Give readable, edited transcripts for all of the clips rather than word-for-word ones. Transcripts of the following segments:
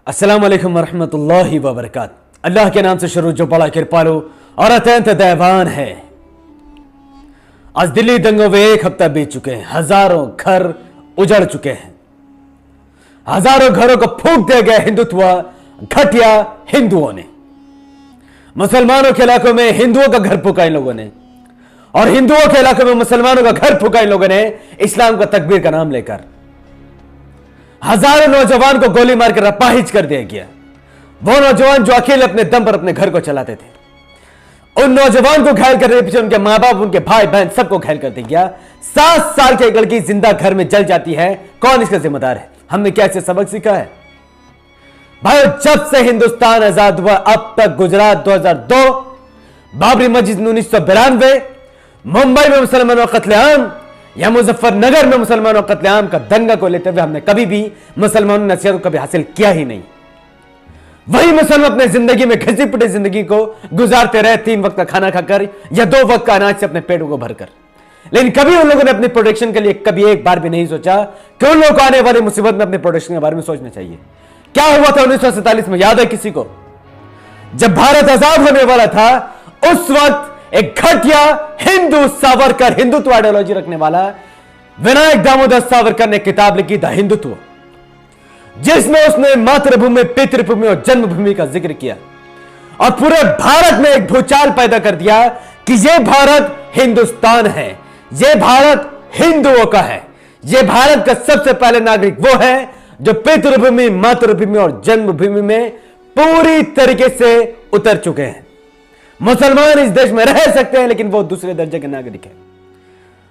अस्सलाम वालेकुम वरहमतुल्लाहि वबरकात। अल्लाह के नाम से शुरू जो बड़ा कृपालु और अत्यंत दयावान है। आज दिल्ली दंगों में एक हफ्ता बीत चुके हैं, हजारों घर उजड़ चुके हैं, हजारों घरों को फूंक दिया गया हिंदुत्व घटिया हिंदुओं ने। मुसलमानों के इलाकों में हिंदुओं का घर फूका इन लोगों ने, और हिंदुओं के इलाकों में मुसलमानों का घर फूका इन लोगों ने इस्लाम का तकबीर का नाम लेकर। हजारों नौजवान को गोली मारकर अपाहिज कर दिया गया। वो नौजवान जो अकेले अपने दम पर अपने घर को चलाते थे, उन नौजवान को घायल करने के पीछे उनके मां बाप, उनके भाई बहन सबको घायल कर दिया गया। 7 साल की एक लड़की जिंदा घर में जल जाती है। कौन इसका जिम्मेदार है? हमने क्या इससे सबक सीखा है? भाई, जब से हिंदुस्तान आजाद हुआ अब तक गुजरात 2002, बाबरी मस्जिद 1992, मुंबई में मुसलमानों का कत्लेआम या मुजफ्फरनगर में मुसलमानों कत्लेआम का दंगा को लेते हुए हमने कभी भी मुसलमानों ने नसीहत को कभी हासिल किया ही नहीं। वही मुसलमान अपने जिंदगी में घिसी पिटी जिंदगी को गुजारते रहे, 3 वक्त का खाना खाकर या 2 वक्त का अनाज से अपने पेटों को भरकर। लेकिन कभी उन लोगों ने अपनी प्रोटेक्शन के लिए कभी एक बार भी नहीं सोचा कि उन लोगों को आने वाली मुसीबत में अपने प्रोटेक्शन के बारे में सोचना चाहिए। क्या हुआ था 1947 में, याद है किसी को? जब भारत आजाद होने वाला था, उस वक्त एक घटिया हिंदू सावरकर, हिंदुत्व आइडियोलॉजी रखने वाला विनायक दामोदर सावरकर ने किताब लिखी था हिंदुत्व, जिसमें उसने मातृभूमि, पितृभूमि और जन्मभूमि का जिक्र किया और पूरे भारत में एक भूचाल पैदा कर दिया कि यह भारत हिंदुस्तान है, यह भारत हिंदुओं का है, यह भारत का सबसे पहले नागरिक वो है जो पितृभूमि, मातृभूमि और जन्मभूमि में पूरी तरीके से उतर चुके हैं। मुसलमान इस देश में रह सकते हैं, लेकिन वो दूसरे दर्जे के नागरिक हैं।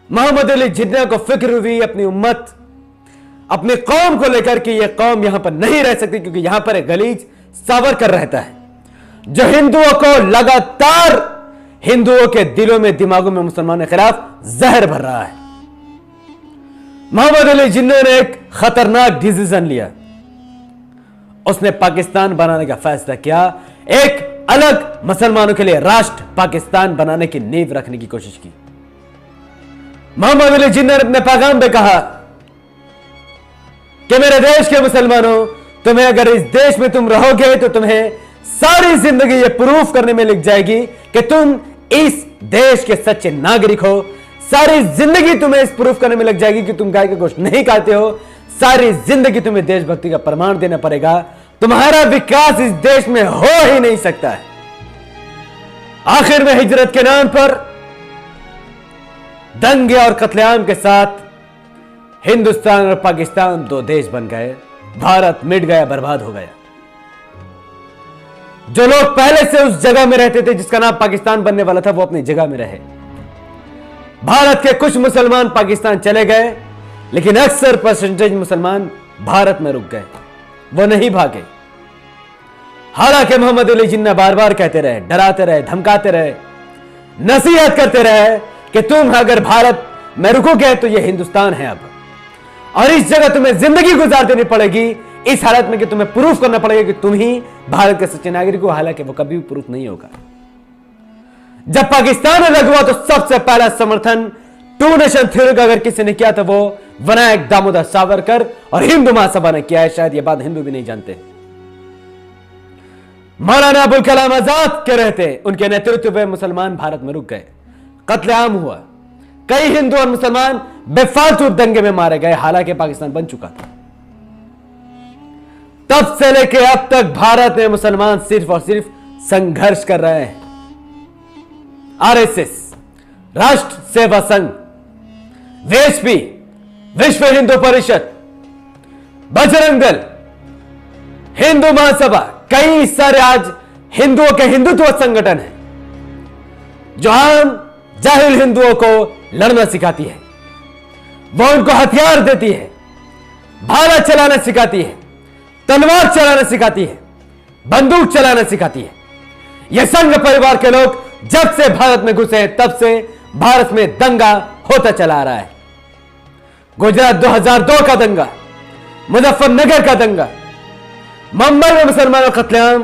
मोहम्मद अली जिन्ना को फिक्र हुई अपनी उम्मत, अपनी कौम को लेकर कि यह कौम यहां पर नहीं रह सकती, क्योंकि यहां पर एक गलीज सावरकर रहता है जो हिंदुओं को लगातार हिंदुओं के दिलों में, दिमागों में मुसलमानों के खिलाफ जहर भर रहा है। मोहम्मद अली जिन्ना ने एक खतरनाक डिसीजन लिया। उसने पाकिस्तान बनाने का फैसला किया, एक अलग मुसलमानों के लिए राष्ट्र पाकिस्तान बनाने की नींव रखने की कोशिश की। मोहम्मद अली जिन्ना ने अपने पैगाम में कहा कि मेरे देश के मुसलमानों, तुम्हें अगर इस देश में तुम रहोगे तो तुम्हें सारी जिंदगी ये प्रूफ करने में लग जाएगी कि तुम इस देश के सच्चे नागरिक हो। सारी जिंदगी तुम्हें इस प्रूफ करने में लग जाएगी कि तुम गाय का गोश्त नहीं खाते हो। सारी जिंदगी तुम्हें देशभक्ति का प्रमाण देना पड़ेगा। तुम्हारा विकास इस देश में हो ही नहीं सकता है। आखिर में हिजरत के नाम पर दंगे और कत्लेआम के साथ हिंदुस्तान और पाकिस्तान 2 देश बन गए। भारत मिट गया, बर्बाद हो गया। जो लोग पहले से उस जगह में रहते थे जिसका नाम पाकिस्तान बनने वाला था, वो अपनी जगह में रहे। भारत के कुछ मुसलमान पाकिस्तान चले गए, लेकिन अक्सर परसेंटेज मुसलमान भारत में रुक गए, वो नहीं भागे। हालांकि मोहम्मद अली जिन्ना बार बार कहते रहे, डराते रहे, धमकाते रहे, नसीहत करते रहे कि तुम अगर भारत में रुकोगे तो यह हिंदुस्तान है अब, और इस जगह तुम्हें जिंदगी गुजार देनी पड़ेगी इस हालत में कि तुम्हें प्रूफ करना पड़ेगा कि तुम ही भारत के सच्चे नागरिक हो। हालांकि वो कभी भी प्रूफ नहीं होगा। जब पाकिस्तान अलग हुआ तो सबसे पहला समर्थन 2 नेशन थ्योरी का अगर किसी ने किया तो वो विनायक दामोदर सावरकर और हिंदू महासभा ने किया है। शायद ये बात हिंदू भी नहीं जानते। मौलाना अबुल कलाम आजाद के रहते, उनके नेतृत्व में मुसलमान भारत में रुक गए, कत्लेआम हुआ, कई हिंदू और मुसलमान बेफालतू दंगे में मारे गए। हालांकि पाकिस्तान बन चुका था। तब से लेकर अब तक भारत में मुसलमान सिर्फ और सिर्फ संघर्ष कर रहे हैं। आरएसएस, राष्ट्र सेवा संघ, वीएचपी, विश्व हिंदू परिषद, बजरंग दल, हिंदू महासभा, कई सारे आज हिंदुओं के हिंदुत्व संगठन हैं जो आम जाहिल हिंदुओं को लड़ना सिखाती है। वो उनको हथियार देती है, भाला चलाना सिखाती है, तलवार चलाना सिखाती है, बंदूक चलाना सिखाती है। यह संघ परिवार के लोग जब से भारत में घुसे तब से भारत में दंगा होता चला आ रहा है। गुजरात 2002 का दंगा, मुजफ्फरनगर का दंगा, मुंबई में मुसलमानों का कत्लेआम,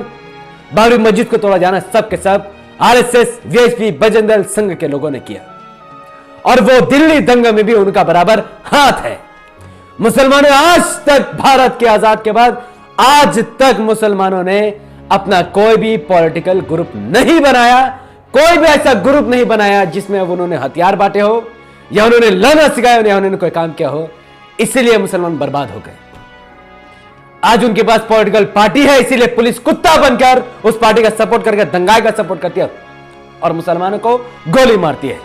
बाबरी मस्जिद को तोड़ा जाना, सब के सब आरएसएस, वीएचपी, बजरंग दल संघ के लोगों ने किया। और वो दिल्ली दंगे में भी उनका बराबर हाथ है। मुसलमानों आज तक भारत के आजाद के बाद आज तक मुसलमानों ने अपना कोई भी पॉलिटिकल ग्रुप नहीं बनाया, कोई भी ऐसा ग्रुप नहीं बनाया जिसमें उन्होंने हथियार बांटे हो या उन्होंने लड़ना सिखाया या उन्होंने कोई काम किया हो। इसीलिए मुसलमान बर्बाद हो गए। आज उनके पास पॉलिटिकल पार्टी है, इसीलिए पुलिस कुत्ता बनकर उस पार्टी का सपोर्ट करके दंगाई का सपोर्ट करती है और मुसलमानों को गोली मारती है।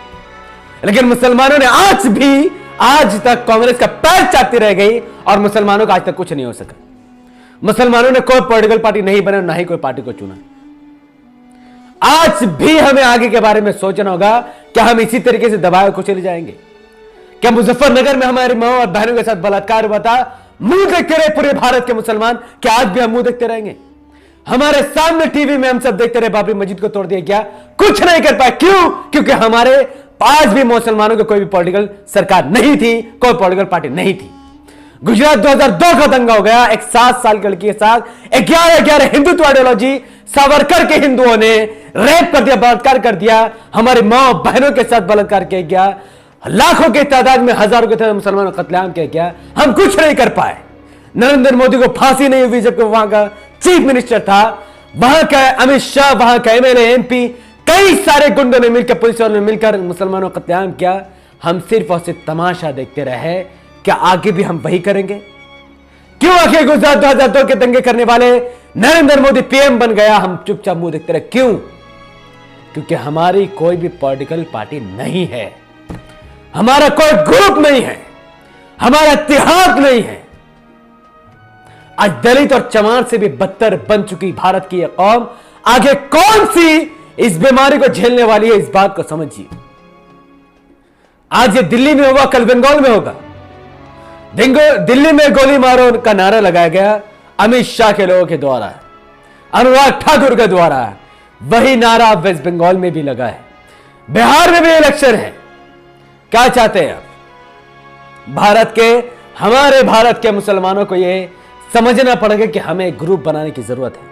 लेकिन मुसलमानों ने आज तक कांग्रेस का पैर चाटती रह गई और मुसलमानों का आज तक कुछ नहीं हो सका। मुसलमानों ने कोई पॉलिटिकल पार्टी नहीं बनाई, ना ही कोई पार्टी को चुना। आज भी हमें आगे के बारे में सोचना होगा, क्या हम इसी तरीके से दबाए कुचले जाएंगे? क्या मुजफ्फरनगर में हमारी मां और बहनों के साथ बलात्कार हुआ था, मुंह देखते रहे पूरे भारत के मुसलमान? क्या आज भी हम मुंह देखते रहेंगे? हमारे सामने टीवी में हम सब देखते रहे बाबरी मस्जिद को तोड़ दिया, क्या कुछ नहीं कर पाए? क्यों? क्योंकि हमारे आज भी मुसलमानों की कोई भी पॉलिटिकल सरकार नहीं थी, कोई पॉलिटिकल पार्टी नहीं थी। गुजरात 2002 का दंगा हो गया, एक 7 साल की लड़की के साथ 11 हिंदुत्व आइडियोलॉजी सावरकर के हिंदुओं ने रेप कर दिया, बलात्कार कर दिया, हमारी मां बहनों के साथ बलात्कार किया गया, लाखों की तादाद में हजारों की तादाद मुसलमानों का कत्लेआम किया गया। हम कुछ नहीं कर पाए। नरेंद्र मोदी को फांसी नहीं हुई जबकि वहां का चीफ मिनिस्टर था, वहां का अमित शाह, वहां का एमएलए एमपी, कई सारे गुंडों ने मिलकर, पुलिस वालों ने मिलकर मुसलमानों का कत्लेआम किया। हम सिर्फ और सिर्फ तमाशा देखते रहे। क्या आगे भी हम वही करेंगे? क्यों आखिर गुजरात 2002 के दंगे करने वाले नरेंद्र मोदी पीएम बन गया, हम चुपचाप मुंह देखते रहे? क्यों? क्योंकि हमारी कोई भी पॉलिटिकल पार्टी नहीं है, हमारा कोई ग्रुप नहीं है, हमारा इतिहास नहीं है। आज दलित और चमार से भी बदतर बन चुकी भारत की यह कौम आगे कौन सी इस बीमारी को झेलने वाली है, इस बात को समझिए। आज ये दिल्ली में होगा, कल बंगाल में होगा। दिल्ली में गोली मारो का नारा लगाया गया अमित शाह के लोगों के द्वारा, अनुराग ठाकुर के द्वारा। वही नारा वेस्ट बंगाल में भी लगा है, बिहार में भी इलेक्शन है। क्या चाहते हैं आप? हमारे भारत के मुसलमानों को यह समझना पड़ेगा कि हमें एक ग्रुप बनाने की जरूरत है।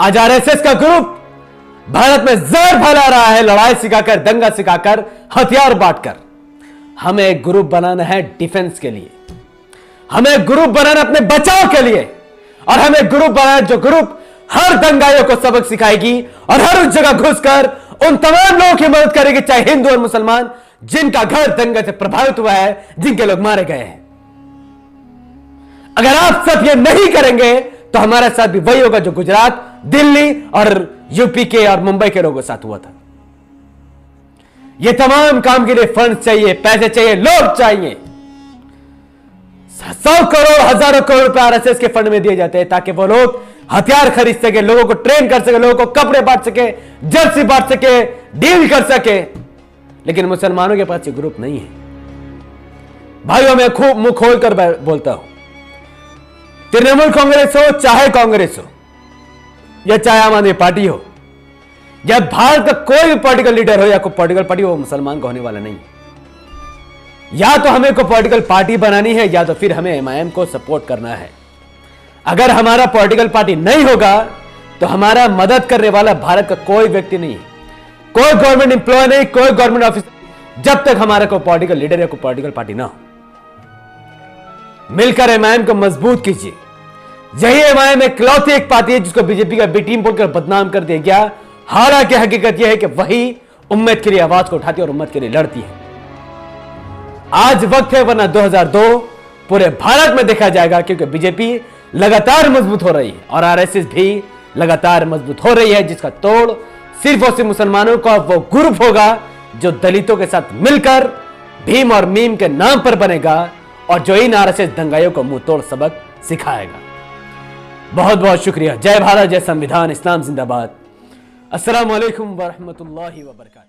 आज आरएसएस का ग्रुप भारत में जहर फैला रहा है, लड़ाई सिखाकर, दंगा सिखाकर, हथियार बांटकर। हमें एक ग्रुप बनाना है डिफेंस के लिए, हमें एक ग्रुप बनाना अपने बचाव के लिए, और हमें ग्रुप बनाना जो ग्रुप हर दंगाइयों को सबक सिखाएगी और हर उस जगह घुसकर उन तमाम लोगों की मदद करेगी, चाहे हिंदू और मुसलमान, जिनका घर दंगे से प्रभावित हुआ है, जिनके लोग मारे गए हैं। अगर आप सब ये नहीं करेंगे तो हमारे साथ भी वही होगा जो गुजरात, दिल्ली और यूपी के और मुंबई के लोगों के साथ हुआ था। ये तमाम काम के लिए फंड चाहिए, पैसे चाहिए, लोग चाहिए। 100 करोड़, हजारों करोड़ रुपए आरएसएस के फंड में दिए जाते हैं ताकि वो लोग हथियार खरीद सके, लोगों को ट्रेन कर सके, लोगों को कपड़े बांट सके, जर्सी बांट सके, डील कर सके। लेकिन मुसलमानों के पास ये ग्रुप नहीं है। भाइयों, मैं खूब मुंह खोलकर बोलता हूं, तृणमूल कांग्रेस हो, चाहे कांग्रेस हो या चाहे आम आदमी पार्टी हो, या भारत का कोई भी पॉलिटिकल लीडर हो या कोई पॉलिटिकल पार्टी हो, मुसलमान को होने वाला नहीं। या तो हमें कोई पॉलिटिकल पार्टी बनानी है या तो फिर हमें एमआईएम को सपोर्ट करना है। अगर हमारा पॉलिटिकल पार्टी नहीं होगा तो हमारा मदद करने वाला भारत का कोई व्यक्ति नहीं है, कोई गवर्नमेंट एम्प्लॉय नहीं, कोई गवर्नमेंट ऑफिसर, जब तक हमारा कोई पॉलिटिकल लीडर या कोई पॉलिटिकल पार्टी ना हो। मिलकर एमआईएम को मजबूत कीजिए। यही एमआईएम इकलौती एक पार्टी है जिसको बीजेपी का बी टीम बोलकर बदनाम कर दिया गया। हालांकि हकीकत यह है कि वही उम्मत के लिए आवाज को उठाती है और उम्मत के लिए लड़ती है। आज वक्त है, वरना 2002 पूरे भारत में देखा जाएगा, क्योंकि बीजेपी लगातार मजबूत हो रही है और आरएसएस भी लगातार मजबूत हो रही है, जिसका तोड़ सिर्फ और सिर्फ मुसलमानों का वो ग्रुप होगा जो दलितों के साथ मिलकर भीम और मीम के नाम पर बनेगा और जो इन आरएसएस दंगाइयों को मुंह तोड़ सबक सिखाएगा। बहुत बहुत शुक्रिया। जय भारत, जय संविधान, इस्लाम जिंदाबाद। अस्सलाम वालेकुम व रहमतुल्लाहि व बरकातहू।